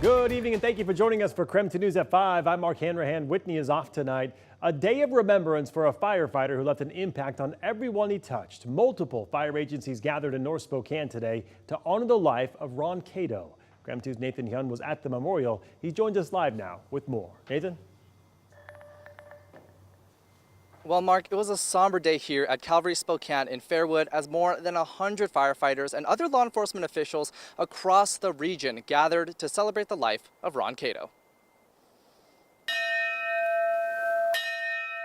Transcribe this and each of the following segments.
Good evening and thank you for joining us for KREM 2 News at 5. I'm Mark Hanrahan. Whitney is off tonight. A day of remembrance for a firefighter who left an impact on everyone he touched. Multiple fire agencies gathered in North Spokane today to honor the life of Ron Cato. KREM 2's Nathan Hyun was at the memorial. He joins us live now with more. Nathan? Well, Mark, it was a somber day here at Calvary Spokane in Fairwood as more than 100 firefighters and other law enforcement officials across the region gathered to celebrate the life of Ron Cato.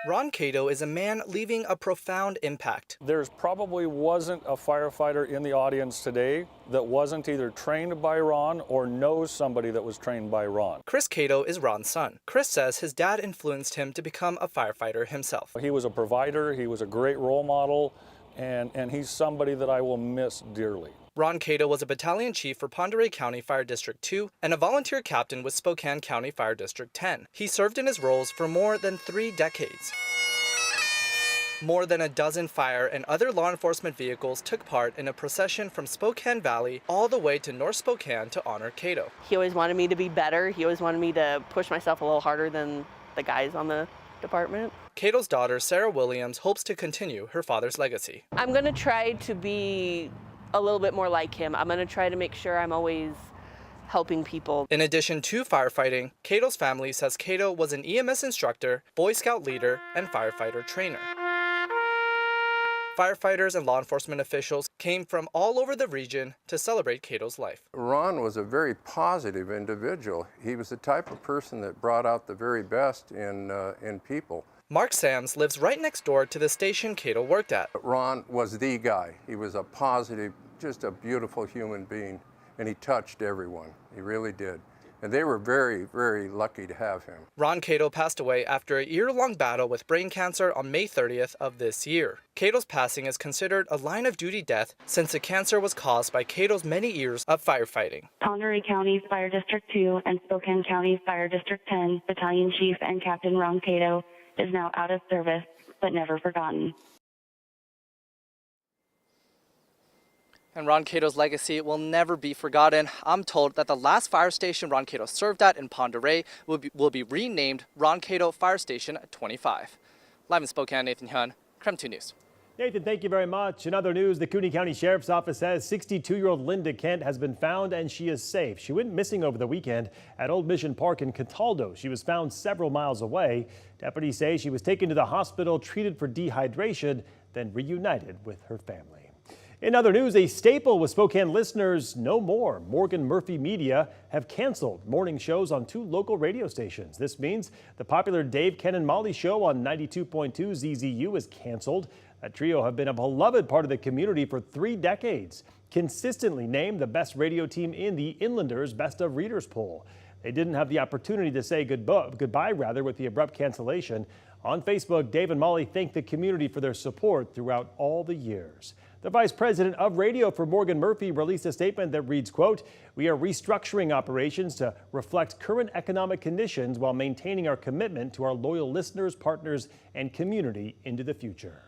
Ron Cato is a man leaving a profound impact. There's probably wasn't a firefighter in the audience today that wasn't either trained by Ron or knows somebody that was trained by Ron. Chris Cato is Ron's son. Chris says his dad influenced him to become a firefighter himself. He was a provider, he was a great role model, and he's somebody that I will miss dearly. Ron Cato was a battalion chief for Pend Oreille County Fire District 2 and a volunteer captain with Spokane County Fire District 10. He served in his roles for more than 3 decades. More than a dozen fire and other law enforcement vehicles took part in a procession from Spokane Valley all the way to North Spokane to honor Cato. He always wanted me to be better. He always wanted me to push myself a little harder than the guys on the department. Cato's daughter, Sarah Williams, hopes to continue her father's legacy. I'm going to try to be a little bit more like him. I'm going to try to make sure I'm always helping people. In addition to firefighting, Cato's family says Cato was an EMS instructor, Boy Scout leader, and firefighter trainer. Firefighters and law enforcement officials came from all over the region to celebrate Cato's life. Ron was a very positive individual. He was the type of person that brought out the very best in people. Mark Sams lives right next door to the station Cato worked at. Ron was the guy. He was a positive, just a beautiful human being, and he touched everyone. He really did. And they were very, very lucky to have him. Ron Cato passed away after a year-long battle with brain cancer on May 30th of this year. Cato's passing is considered a line-of-duty death since the cancer was caused by Cato's many years of firefighting. Pend Oreille County Fire District 2 and Spokane County Fire District 10 Battalion Chief and Captain Ron Cato is now out of service, but never forgotten. And Ron Cato's legacy will never be forgotten. I'm told that the last fire station Ron Cato served at in Pend Oreille will be renamed Ron Cato Fire Station 25. Live in Spokane, Nathan Hyun, KREM 2 News. Nathan, thank you very much. In other news, the Cooney County Sheriff's Office says 62-year-old Linda Kent has been found and she is safe. She went missing over the weekend at Old Mission Park in Cataldo. She was found several miles away. Deputies say she was taken to the hospital, treated for dehydration, then reunited with her family. In other news, a staple with Spokane listeners no more. Morgan Murphy Media have canceled morning shows on 2 local radio stations. This means the popular Dave, Ken, and Molly show on 92.2 ZZU is canceled. That trio have been a beloved part of the community for 3 decades, consistently named the best radio team in the Inlanders Best of Readers poll. They didn't have the opportunity to say goodbye with the abrupt cancellation. On Facebook, Dave and Molly thank the community for their support throughout all the years. The vice president of radio for Morgan Murphy released a statement that reads, quote, "We are restructuring operations to reflect current economic conditions while maintaining our commitment to our loyal listeners, partners, and community into the future."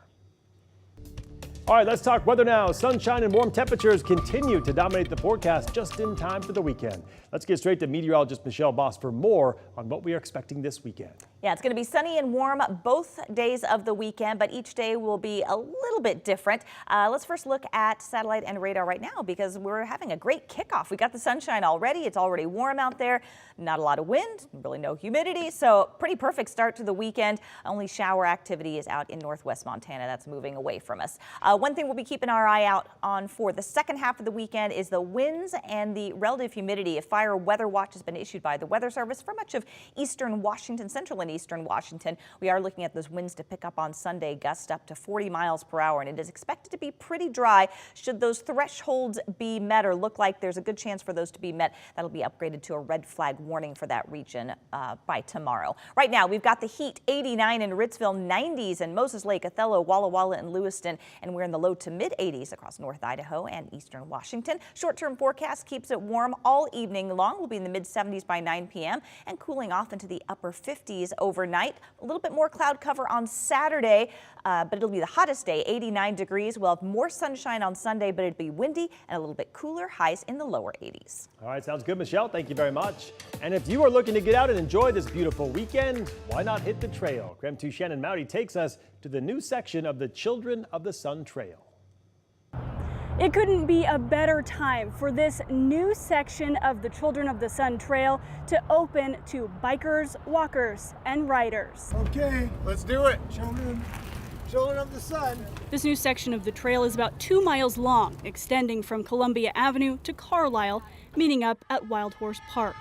All right, let's talk weather now. Sunshine and warm temperatures continue to dominate the forecast just in time for the weekend. Let's get straight to meteorologist Michelle Boss for more on what we are expecting this weekend. Yeah, it's going to be sunny and warm both days of the weekend, but each day will be a little bit different. Let's first look at satellite and radar right now because we're having a great kickoff. We got the sunshine already. It's already warm out there. Not a lot of wind, really no humidity, so pretty perfect start to the weekend. Only shower activity is out in northwest Montana. That's moving away from us. One thing we'll be keeping our eye out on for the second half of the weekend is the winds and the relative humidity. A fire weather watch has been issued by the Weather Service for much of eastern Washington, central and eastern Washington. We are looking at those winds to pick up on Sunday, gusts up to 40 miles per hour, and it is expected to be pretty dry. Should those thresholds be met or look like there's a good chance for those to be met, that'll be upgraded to a red flag warning for that region by tomorrow. Right now, we've got the heat 89 in Ritzville, 90s in Moses Lake, Othello, Walla Walla, and Lewiston, and we're We're in the low to mid 80s across North Idaho and eastern Washington. Short-term forecast keeps it warm all evening long. We'll be in the mid 70s by 9 p.m. and cooling off into the upper 50s overnight. A little bit more cloud cover on Saturday, but it'll be the hottest day, 89 degrees. We'll have more sunshine on Sunday, but it'll be windy and a little bit cooler, highs in the lower 80s. All right, sounds good, Michelle. Thank you very much. And if you are looking to get out and enjoy this beautiful weekend, why not hit the trail? KREM 2 Shannon Mowdy takes us to the new section of the Children of the Sun Trail. It couldn't be a better time for this new section of the Children of the Sun Trail to open to bikers, walkers, and riders. Okay, let's do it. Children of the Sun. This new section of the trail is about 2 miles long, extending from Columbia Avenue to Carlisle, meeting up at Wild Horse Park.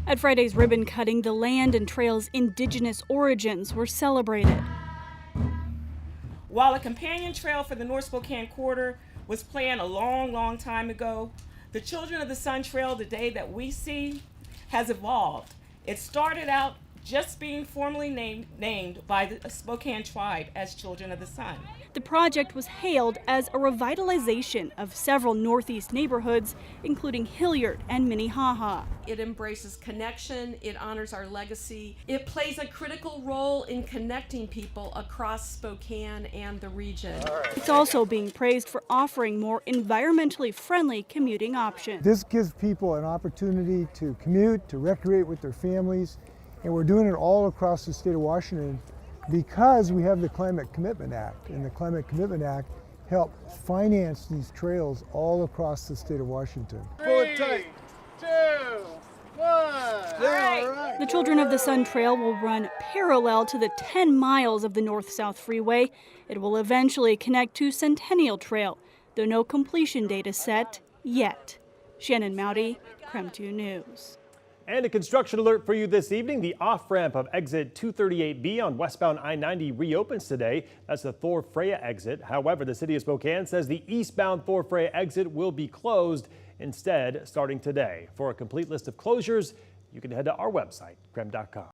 At Friday's ribbon cutting, the land and trail's indigenous origins were celebrated. While a companion trail for the North Spokane Corridor was planned a long time ago, the Children of the Sun Trail today that we see has evolved. It started out just being formally named by the Spokane tribe as Children of the Sun. The project was hailed as a revitalization of several Northeast neighborhoods, including Hilliard and Minnehaha. It embraces connection, it honors our legacy, it plays a critical role in connecting people across Spokane and the region. It's also being praised for offering more environmentally friendly commuting options. This gives people an opportunity to commute, to recreate with their families, and we're doing it all across the state of Washington because we have the Climate Commitment Act, and the Climate Commitment Act helps finance these trails all across the state of Washington. Pull it tight. 2, 1. All right. The Children of the Sun Trail will run parallel to the 10 miles of the North-South Freeway. It will eventually connect to Centennial Trail, though no completion date is set yet. Shannon Mowdy, KREM 2 News. And a construction alert for you this evening. The off-ramp of exit 238B on westbound I-90 reopens today. That's the Thor Freya exit. However, the city of Spokane says the eastbound Thor Freya exit will be closed instead starting today. For a complete list of closures, you can head to our website, krem.com.